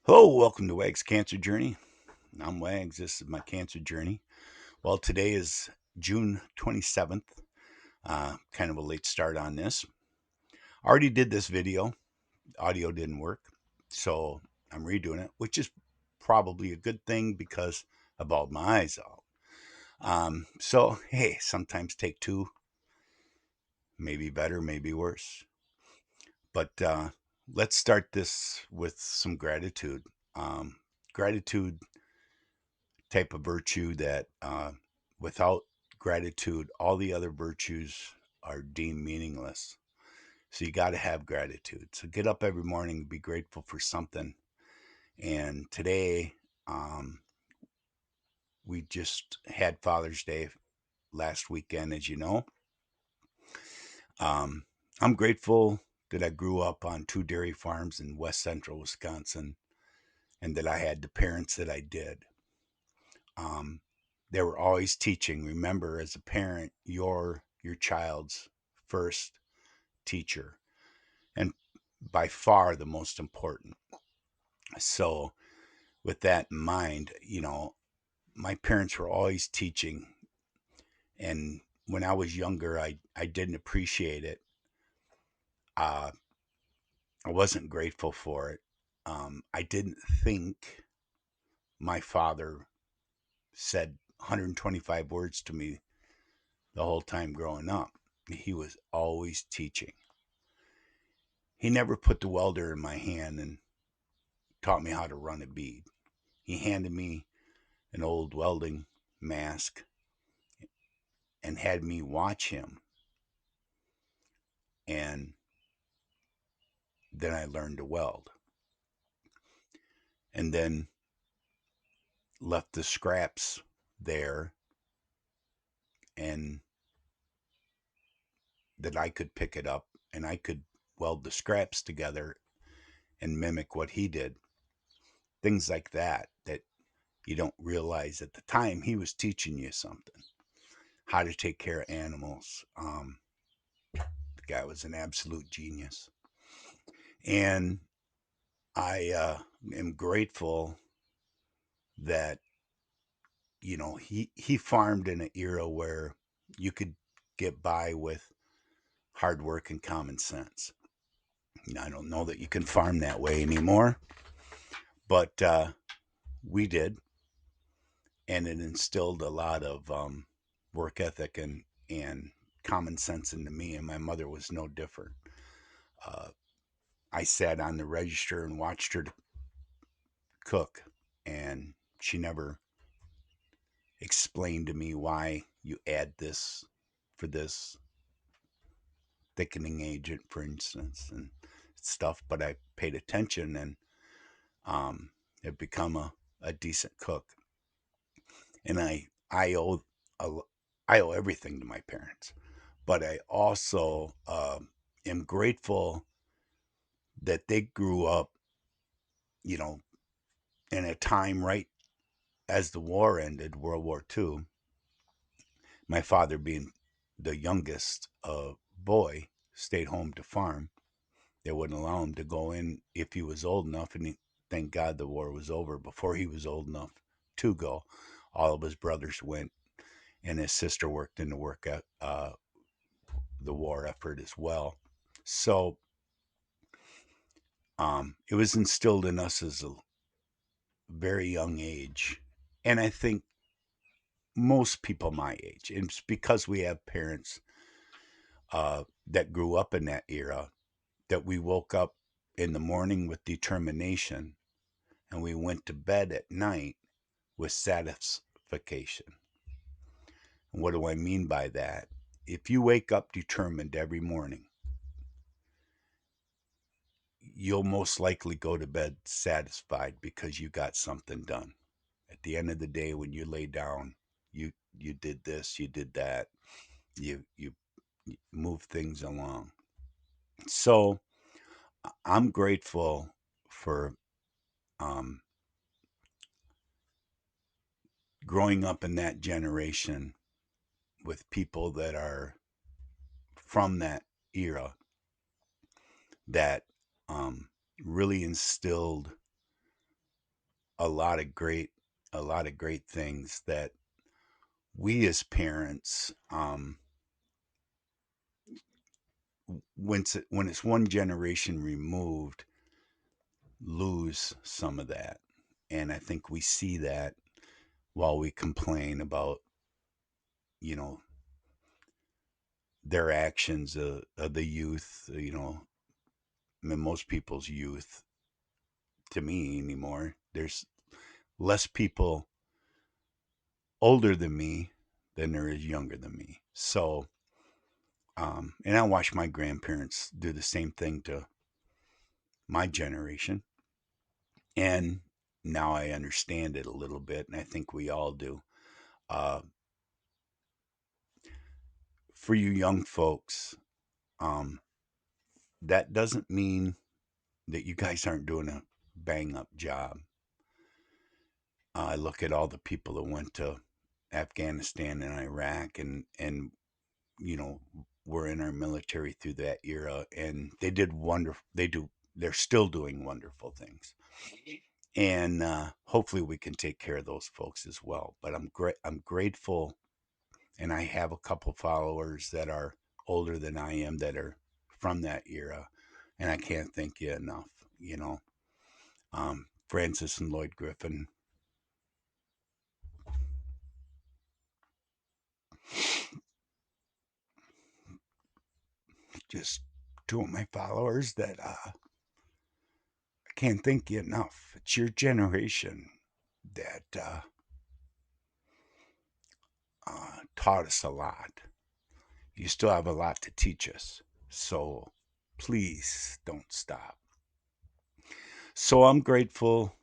Hello, welcome to Wag's Cancer Journey. I'm Wags. This is my cancer journey. Well, today is June 27th. Kind of a late start on this. I already did this video. Audio didn't work. So I'm redoing it, which is probably a good thing because I bawled my eyes out. Hey, sometimes take two, maybe better, maybe worse. But let's start this with some gratitude. Um, Gratitude type of virtue that without gratitude, all the other virtues are deemed meaningless. So you got to have gratitude. So get up every morning and be grateful for something. And today, um, we just had Father's Day last weekend, as you know. Um, I'm grateful that I grew up on two dairy farms in west central Wisconsin and that I had the parents that I did. Um, they were always teaching. Remember, as a parent, you're your child's first teacher, and by far the most important. So, with that in mind, my parents were always teaching, and when I was younger, I didn't appreciate it. Uh, I wasn't grateful for it. I didn't think my father said 125 words to me the whole time growing up. He was always teaching. He never put the welder in my hand and taught me how to run a bead. He handed me an old welding mask and had me watch him. And then I learned to weld. And then left the scraps there and that I could pick it up and I could weld the scraps together and mimic what he did. Things like that you don't realize at the time he was teaching you something, how to take care of animals. The guy was an absolute genius. And I am grateful that, he farmed in an era where you could get by with hard work and common sense. I don't know that you can farm that way anymore, but we did. And it instilled a lot of work ethic and common sense into me. And my mother was no different. Uh, I sat on the register and watched her cook, and she never explained to me why you add this for this thickening agent, for instance, and stuff. But I paid attention and um, have become a decent cook. And a, I owe everything to my parents. But I also am grateful that they grew up, you know, in a time right as the war ended, World War II. My father, being the youngest boy, stayed home to farm. They wouldn't allow him to go in if he was old enough, and thank God the war was over before he was old enough to go. All of his brothers went, and his sister worked in the war effort as well. So it was instilled in us as a very young age, and I think most people my age, and it's because we have parents that grew up in that era, that we woke up in the morning with determination and we went to bed at night with satisfaction. And what do I mean by that? If you wake up determined every morning, you'll most likely go to bed satisfied because you got something done. At the end of the day, when you lay down, you did this, you did that, you move things along. So I'm grateful for um, growing up in that generation with people that are from that era that um, really instilled a lot of great a lot of great things that we as parents, when it's one generation removed, lose some of that. And I think we see that while we complain about, you know, their actions of the youth, I mean, most people's youth, to me anymore, there's less people older than me than there is younger than me. So, and I watched my grandparents do the same thing to my generation. And now I understand it a little bit, and I think we all do. Uh, for you young folks, um, that doesn't mean that you guys aren't doing a bang up job. I look at all the people that went to Afghanistan and Iraq, and you know were in our military through that era, and they did wonderful. They're still doing wonderful things, and hopefully we can take care of those folks as well. But I'm grateful, and I have a couple followers that are older than I am that are from that era, and I can't thank you enough. Francis and Lloyd Griffin, just two of my followers that I can't thank you enough. It's your generation that taught us a lot. You still have a lot to teach us. So please don't stop. So I'm grateful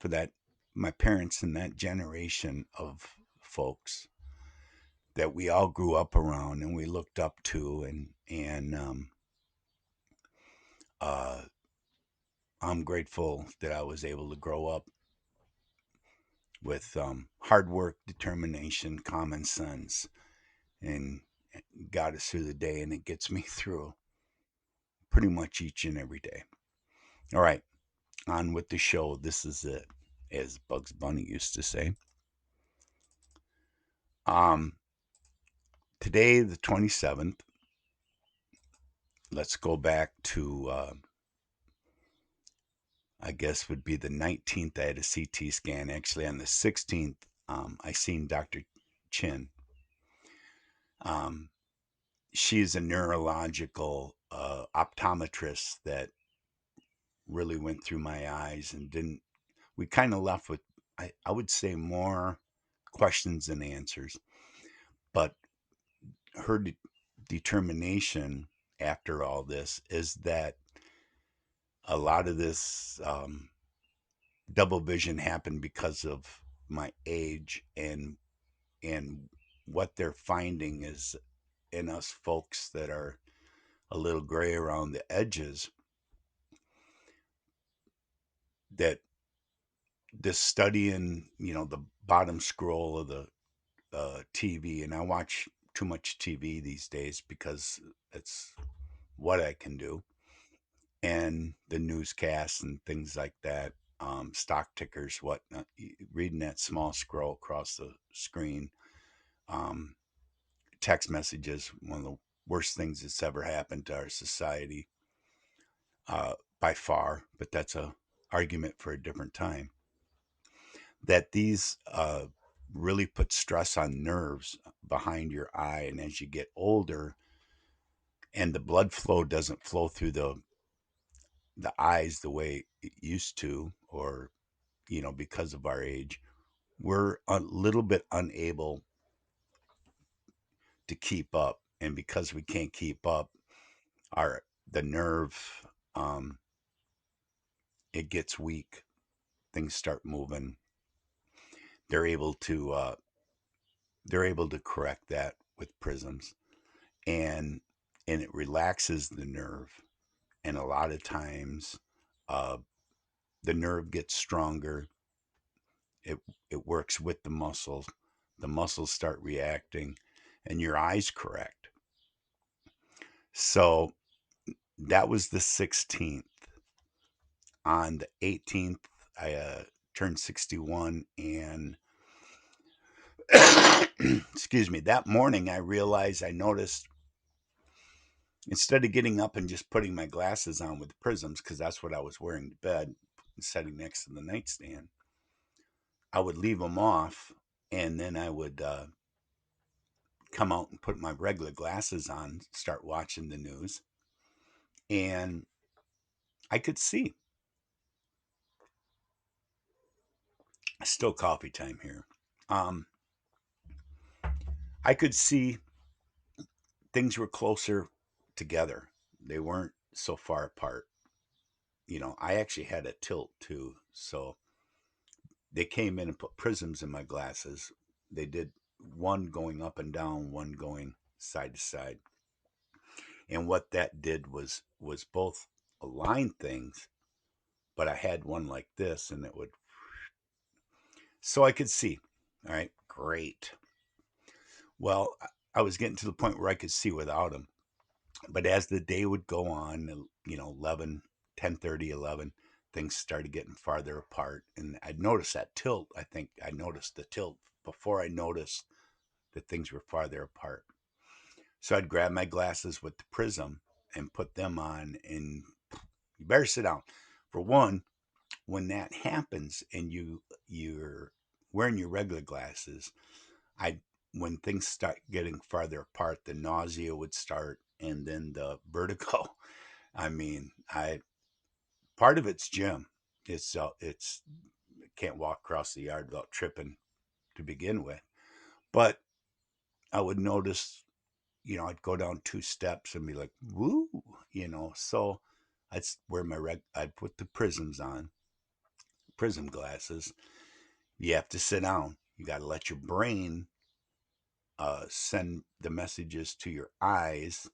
for that, my parents and that generation of folks that we all grew up around and we looked up to, and uh, I'm grateful that I was able to grow up with hard work, determination, common sense, and got us through the day, and it gets me through pretty much each and every day. All right, on with the show. This is it, as Bugs Bunny used to say. Um, Today, the 27th. Let's go back to, I guess, would be the 19th. I had a CT scan. Actually, on the 16th, I seen Dr. Chin. Um, she is a neurological optometrist that really went through my eyes and didn't. We kind of left with, I would say, more questions than answers. But her determination after all this is that a lot of this double vision happened because of my age, and what they're finding is in us folks that are a little gray around the edges, that this studying, the bottom scroll of the TV, and I watch too much TV these days because it's what I can do, and the newscasts and things like that, stock tickers, whatnot, reading that small scroll across the screen, um, text messages, one of the worst things that's ever happened to our society, by far, but that's a argument for a different time. That these really put stress on nerves behind your eye, and as you get older, and the blood flow doesn't flow through the eyes the way it used to, or because of our age, we're a little bit unable to keep up, and because we can't keep up, our the nerve, um, it gets weak. Things start moving. They're able to uh, they're able to correct that with prisms, and it relaxes the nerve, and a lot of times, uh, the nerve gets stronger. It works with the muscles. The muscles start reacting, and your eyes correct. So that was the 16th. On the 18th, I turned 61, and excuse me, that morning I realized I noticed instead of getting up and just putting my glasses on with the prisms, because that's what I was wearing to bed, sitting next to the nightstand, I would leave them off, and then I would come out and put my regular glasses on, start watching the news, and I could see. Still coffee time here. Um, I could see things were closer together. They weren't so far apart. I actually had a tilt too. So they came in and put prisms in my glasses. They did one going up and down, one going side to side. And what that did was both align things, but I had one like this and it would so I could see. All right, great. Well, I was getting to the point where I could see without them. But as the day would go on, 11, 10:30, 11, things started getting farther apart. And I'd noticed that tilt. I think I noticed the tilt before I noticed that things were farther apart. So I'd grab my glasses with the prism and put them on. And you better sit down. For one, when that happens and you're wearing your regular glasses, I when things start getting farther apart, the nausea would start and then the vertigo. I mean, I part of it's gym. It's can't walk across the yard without tripping to begin with. But I would notice, I'd go down two steps and be like, "Woo," So I'd wear I'd put the prisms on, prism glasses. You have to sit down. You got to let your brain send the messages to your eyes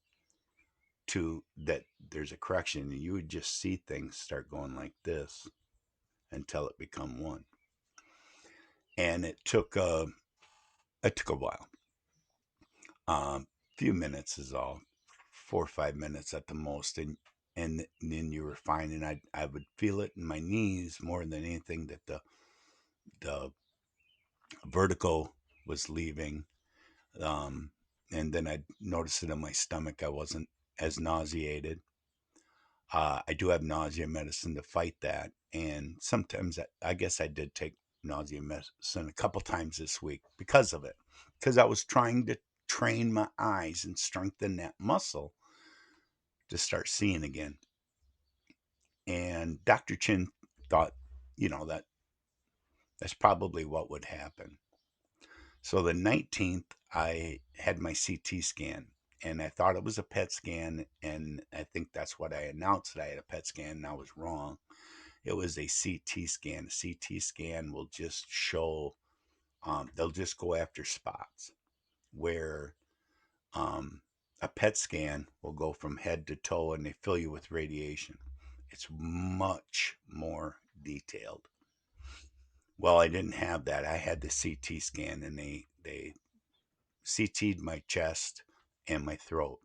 to that there's a correction, and you would just see things start going like this until it become one. And it took a while. Few minutes is all, 4 or 5 minutes at the most, and then you were fine. And I would feel it in my knees more than anything that the vertigo was leaving. Um, and then I'd notice it in my stomach. I wasn't as nauseated. I do have nausea medicine to fight that, and sometimes I guess I did take nausea medicine a couple times this week because of it, because I was trying to train my eyes and strengthen that muscle to start seeing again. And Dr. Chin thought, that that's probably what would happen. So the 19th, I had my CT scan, and I thought it was a PET scan, and I think that's what I announced that I had a PET scan, and I was wrong. It was a CT scan. A CT scan will just show, they'll just go after spots where um, a PET scan will go from head to toe and they fill you with radiation. It's much more detailed. Well, I didn't have that. I had the CT scan and they CT'd my chest and my throat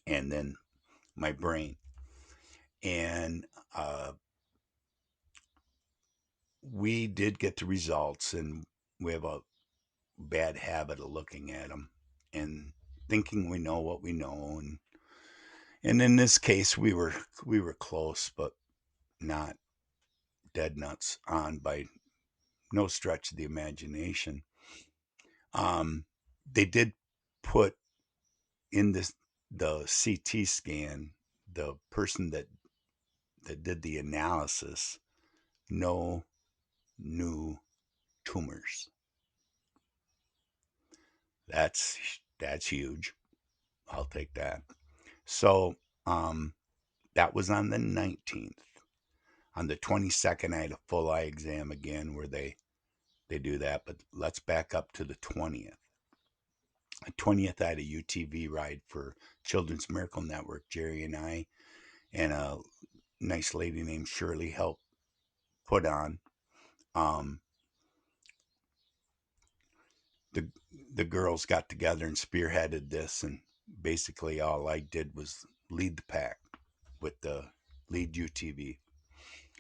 and then my brain. And we did get the results, and we have a bad habit of looking at them and thinking we know what we know, and in this case we were close, but not dead nuts on by no stretch of the imagination. um they did put in the CT scan, the person that did the analysis, no new tumors. That's huge. I'll take that. So um that was on the 19th. On the 22nd, I had a full eye exam again where they do that. But let's back up to the 20th. The 20th, I had a UTV ride for Children's Miracle Network. Jerry and I and a nice lady named Shirley helped put on. Um, the the girls got together and spearheaded this, and basically all I did was lead the pack with the lead UTV.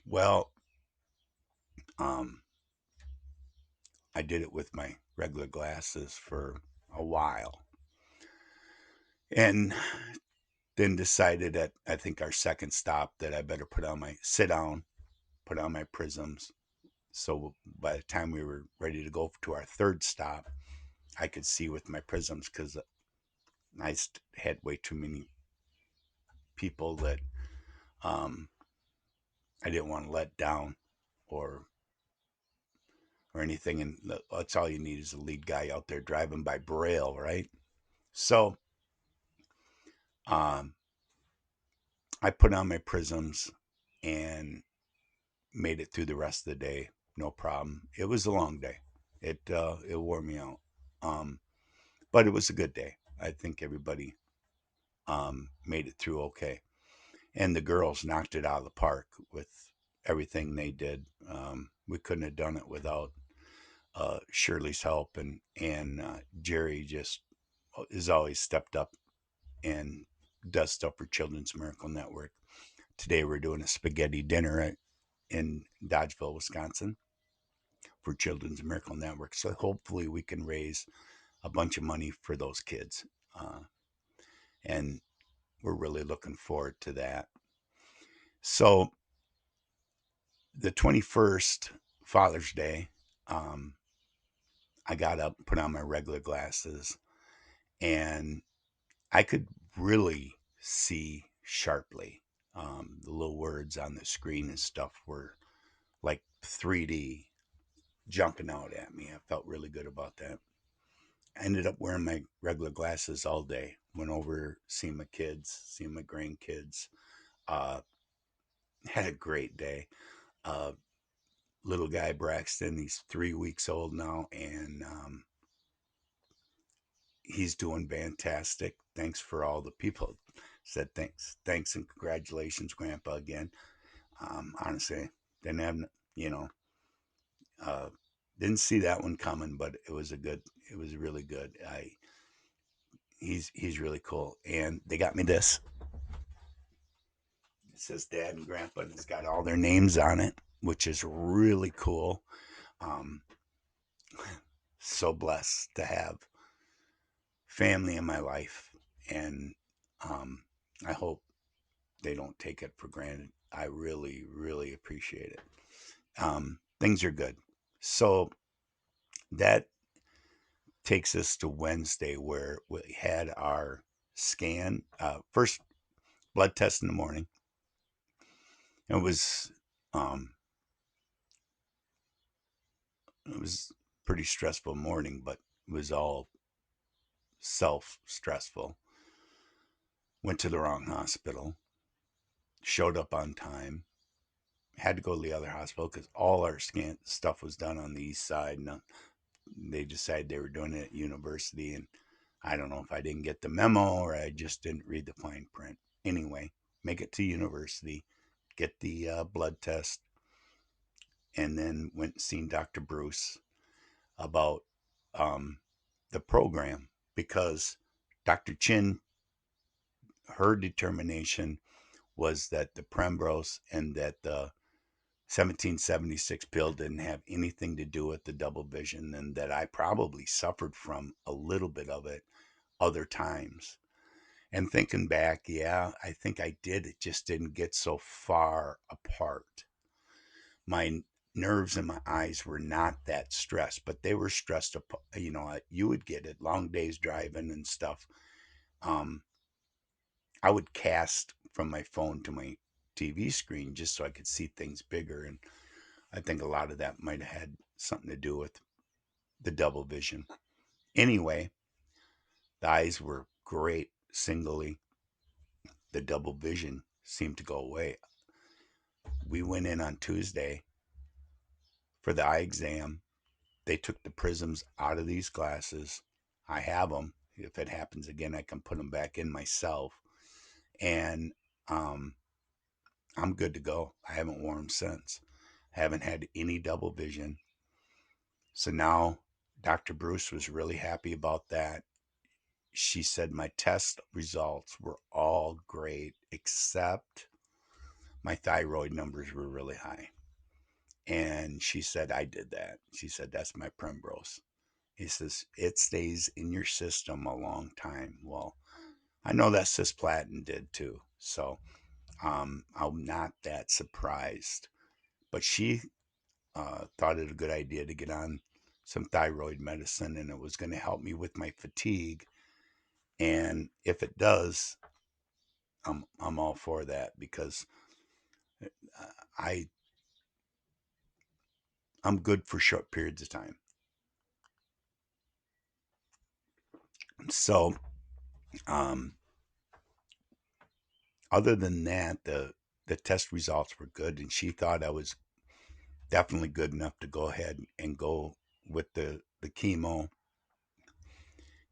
Well, Um, I did it with my regular glasses for a while, and then decided at I think our second stop that I better put on my sit down, put on my prisms. So by the time we were ready to go to our third stop, I could see with my prisms because had way too many people that um, I didn't want to let down or or anything. And that's all you need is a lead guy out there driving by braille, right? So um, I put on my prisms and made it through the rest of the day, no problem. It was a long day. It wore me out, um, but it was a good day. I think everybody made it through okay, and the girls knocked it out of the park with everything they did. We couldn't have done it without Shirley's help, and Jerry just has always stepped up and does stuff for Children's Miracle Network. Today we're doing a spaghetti dinner in Dodgeville, Wisconsin for Children's Miracle Network. So hopefully we can raise a bunch of money for those kids. Uh, and we're really looking forward to that. So the 21st, Father's Day, um, I got up, put on my regular glasses, and I could really see sharply. The little words on the screen and stuff were like 3D jumping out at me. I felt really good about that. I ended up wearing my regular glasses all day. Went over, seeing my kids, seeing my grandkids. Uh, had a great day. Uh, Little guy Braxton, he's 3 weeks old now, and he's doing fantastic. Thanks for all the people said thanks and congratulations, Grandpa, again. Honestly, didn't have you know uh, didn't see that one coming, but it was really good. I he's really cool, and they got me this. It says Dad and Grandpa, and it's got all their names on it, which is really cool. Um, so blessed to have family in my life, and um, I hope they don't take it for granted. I really, really appreciate it. Things are good. So that takes us to Wednesday, where we had our scan. First blood test in the morning. It was um, it was pretty stressful morning, but it was all self stressful. Went to the wrong hospital. Showed up on time. Had to go to the other hospital because all our scan stuff was done on the east side. And they decided they were doing it at university, and I don't know if I didn't get the memo or I just didn't read the fine print. Anyway, make it to university, get the blood test, and then went and seen Dr. Bruce about um, the program because Dr. Chin, her determination was that the Prembrose and that the 1776 pill didn't have anything to do with the double vision, and that I probably suffered from a little bit of it other times. And thinking back, yeah, I think I did. It just didn't get so far apart. My nerves in my eyes were not that stressed, but they were stressed. You would get it, long days driving and stuff. Um, I would cast from my phone to my TV screen just so I could see things bigger. And I think a lot of that might have had something to do with the double vision. Anyway, the eyes were great singly. The double vision seemed to go away. We went in on Tuesday for the eye exam. They took the prisms out of these glasses. I have them. If it happens again, I can put them back in myself. And um, I'm good to go. I haven't worn them since. Haven't had any double vision. So now Dr. Bruce was really happy about that. She said my test results were all great, except my thyroid numbers were really high. And she said, I did that. She said, that's my Primrose. He says, it stays in your system a long time. Well, I know that cisplatin did too. So I'm not that surprised. But she thought it a good idea to get on some thyroid medicine, and it was going to help me with my fatigue. And if it does, I'm all for that because I I'm good for short periods of time. So um, other than that, the test results were good, and she thought I was definitely good enough to go ahead and go with the chemo.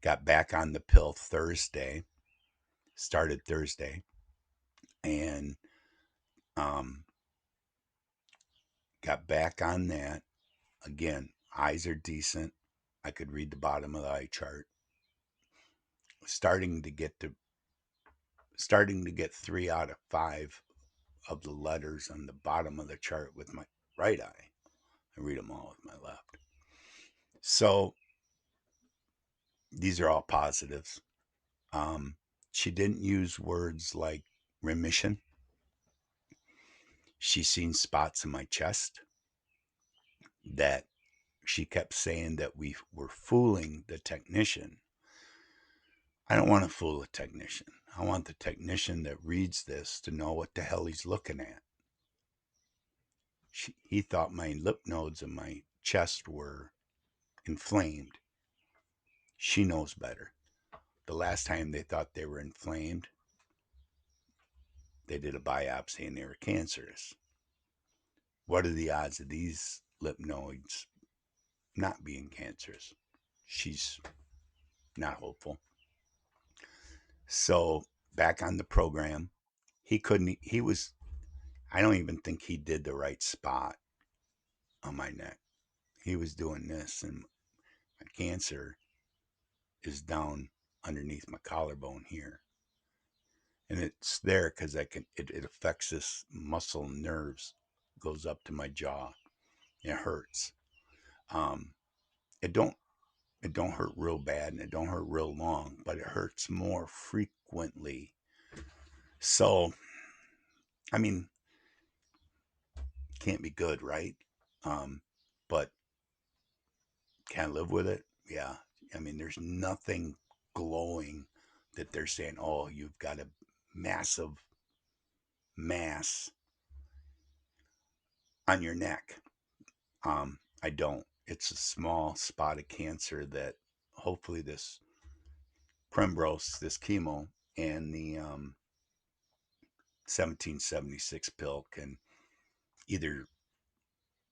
Got back on the pill Thursday, started Thursday, and um, got back on that. Again, eyes are decent. I could read the bottom of the eye chart. Starting to get to starting to get 3 out of 5 of the letters on the bottom of the chart with my right eye. I read them all with my left. So these are all positives. Um, she didn't use words like remission. She's seen spots in my chest that she kept saying that we were fooling the technician. I don't want to fool a technician. I want the technician that reads this to know what the hell he's looking at. He thought my lymph nodes in my chest were inflamed. She knows better. The last time they thought they were inflamed, they did a biopsy and they were cancerous. What are the odds of these lymph nodes not being cancerous? She's not hopeful. So back on the program, he couldn't, he was, I don't even think he did the right spot on my neck. He was doing this, and my cancer is down underneath my collarbone here. And it's there because it affects this muscle and nerves, goes up to my jaw. It hurts. Um, it don't it don't hurt real bad and it don't hurt real long, but it hurts more frequently. So I mean, can't be good, right? Um, but can I live with it? Yeah. I mean, there's nothing glowing that they're saying, oh, you've got a massive mass on your neck. I don't. It's a small spot of cancer that hopefully this Primrose, this chemo, and the 1776 pill can either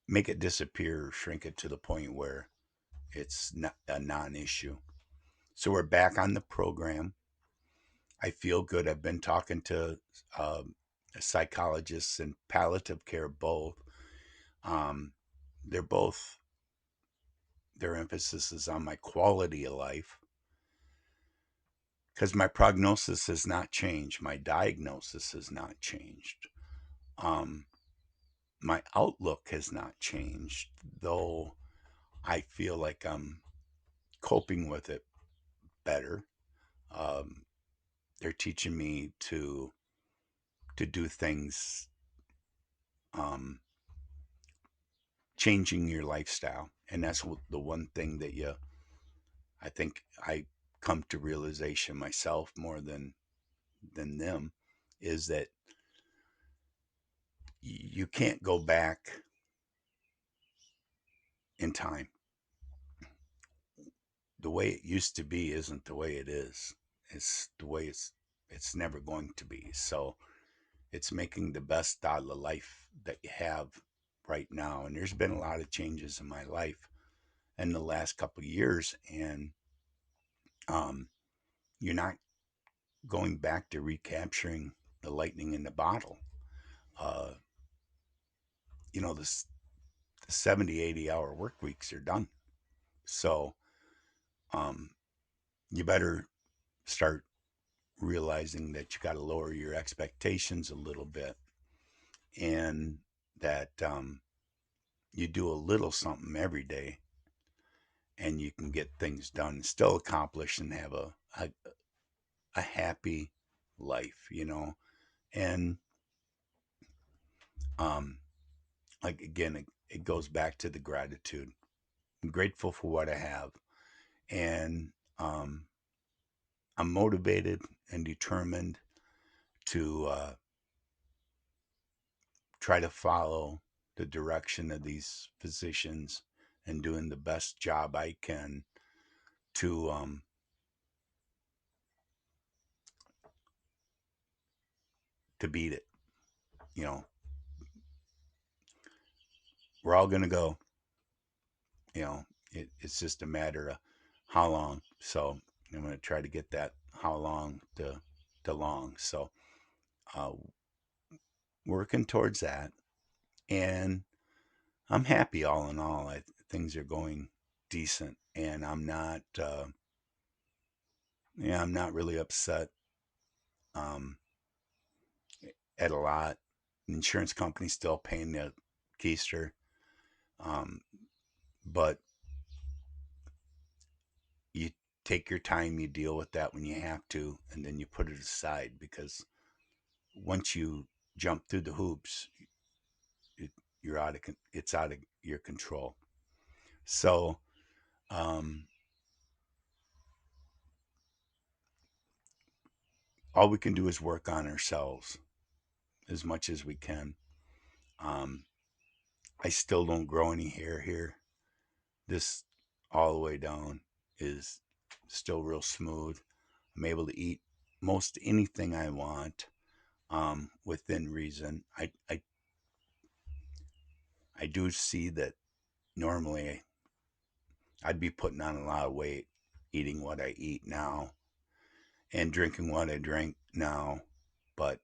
make it disappear or shrink it to the point where it's not a non-issue. So we're back on the program. I feel good. I've been talking to psychologists and palliative care both. Um, they're both their emphasis is on my quality of life because my prognosis has not changed. My diagnosis has not changed. Um, my outlook has not changed, though I feel like I'm coping with it better. Um, they're teaching me to do things, um, changing your lifestyle, and that's the one thing that I think I come to realization myself more than them is that you can't go back in time. The way it used to be isn't the way it is. It's the way it's never going to be. So it's making the best out of the life that you have right now. And there's been a lot of changes in my life in the last couple of years, and um, you're not going back to recapturing the lightning in the bottle. Uh, the 70, 80 hour work weeks are done. So um, you better start realizing that you got to lower your expectations a little bit, and that you do a little something every day and you can get things done, still accomplish and have a happy life, you know. And um like again, it goes back to the gratitude. I'm grateful for what I have, and um I'm motivated and determined to try to follow the direction of these physicians and doing the best job I can to beat it. You know, we're all gonna go. You know, it's just a matter of how long. So I'm gonna try to get that how long to long. So uh, working towards that, and I'm happy all in all. Things are going decent, and I'm not. Yeah, I'm not really upset um, at a lot. The insurance company's still paying the keister, um, but you take your time, you deal with that when you have to, and then you put it aside because once you jump through the hoops, it, you're it's out of your control. So um, all we can do is work on ourselves as much as we can. Um, I still don't grow any hair here. This all the way down is still real smooth. I'm able to eat most anything I want within reason. I do see that normally I'd be putting on a lot of weight eating what I eat now and drinking what I drink now, but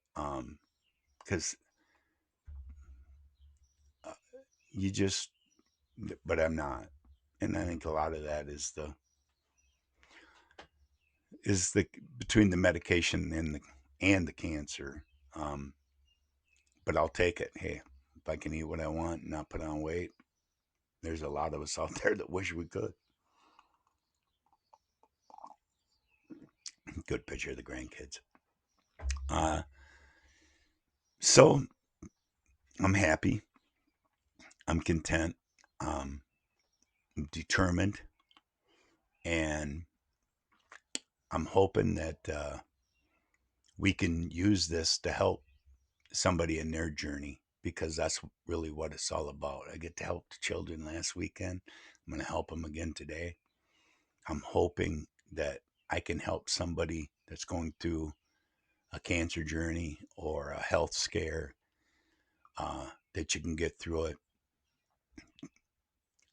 because uh, you just, but I'm not, and I think a lot of that is the between the medication and the cancer. Um, but I'll take it. Hey, if I can eat what I want and not put on weight, there's a lot of us out there that wish we could. Good picture of the grandkids. Uh, so I'm happy. I'm content. Um, I'm determined, and I'm hoping that we can use this to help somebody in their journey because that's really what it's all about. I get to help the children last weekend. I'm going to help them again today. I'm hoping that I can help somebody that's going through a cancer journey or a health scare, that you can get through it.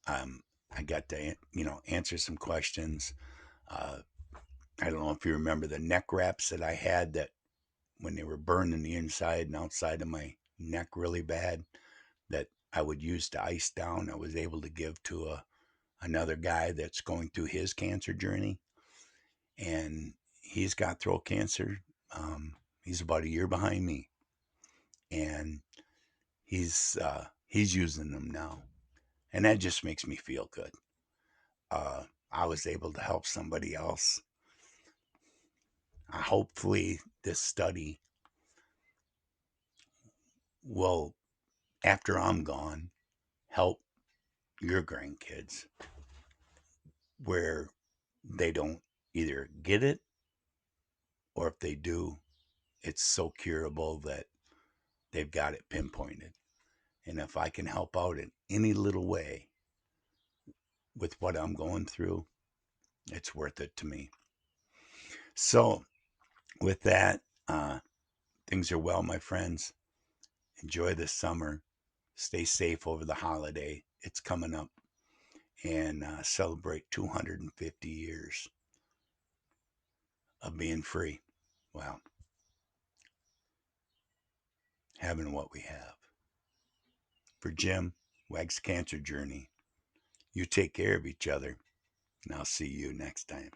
Um, I got to, answer some questions. Uh, I don't know if you remember the neck wraps that I had that when they were burning the inside and outside of my neck really bad that I would use to ice down. I was able to give to another guy that's going through his cancer journey, and he's got throat cancer. He's about a year behind me, and he's using them now, and that just makes me feel good. I was able to help somebody else. Hopefully, this study will, after I'm gone, help your grandkids where they don't either get it or if they do, it's so curable that they've got it pinpointed. And if I can help out in any little way with what I'm going through, it's worth it to me. So, with that, things are well, my friends. Enjoy this summer. Stay safe over the holiday. It's coming up, and celebrate 250 years of being free. Well, having what we have. For Jim, Wag's Cancer Journey, you take care of each other, and I'll see you next time.